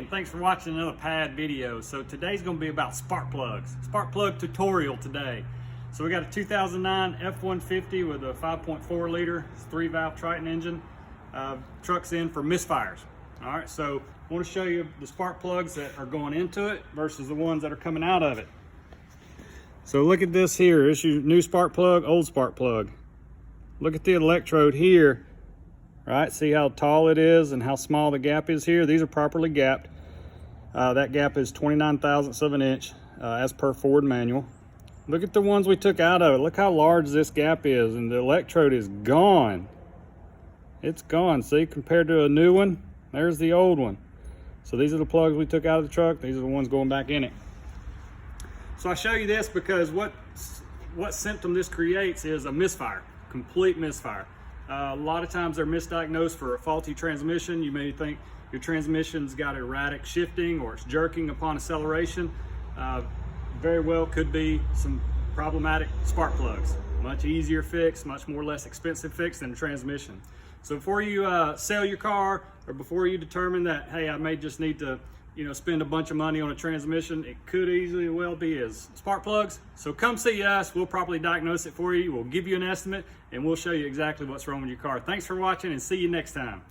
And thanks for watching another pad video. So today's going to be about spark plugs. Spark plug tutorial today. So we got a 2009 F-150 with a 5.4 liter 3-valve Triton engine. Truck's in for Misfires. All right, so I want to show you the spark plugs that are going into it versus the ones that are coming out of it. So look at this here. This is your new spark plug, old spark plug. Look at the electrode here. Right, see how tall it is and how small the gap is here? These are properly gapped. That gap is 29 thousandths of an inch as per Ford manual. Look at the ones we took out of it. Look how large this gap is, and the electrode is gone. It's gone, see, compared to a new one, there's the old one. So these are the plugs we took out of the truck. These are the ones going back in it. So I show you this because what symptom this creates is a misfire, complete misfire. A lot of times they're misdiagnosed for a faulty transmission. You may think your transmission's got erratic shifting or it's jerking upon acceleration. Very well could be some problematic spark plugs. Much easier fix, much less expensive fix than a transmission. So before you sell your car, or before you determine that, hey, I may just need to spend a bunch of money on a transmission, it could easily well be as spark plugs. So come see us, we'll properly diagnose it for you, we'll give you an estimate, and we'll show you exactly what's wrong with your car. Thanks for watching, and see you next time.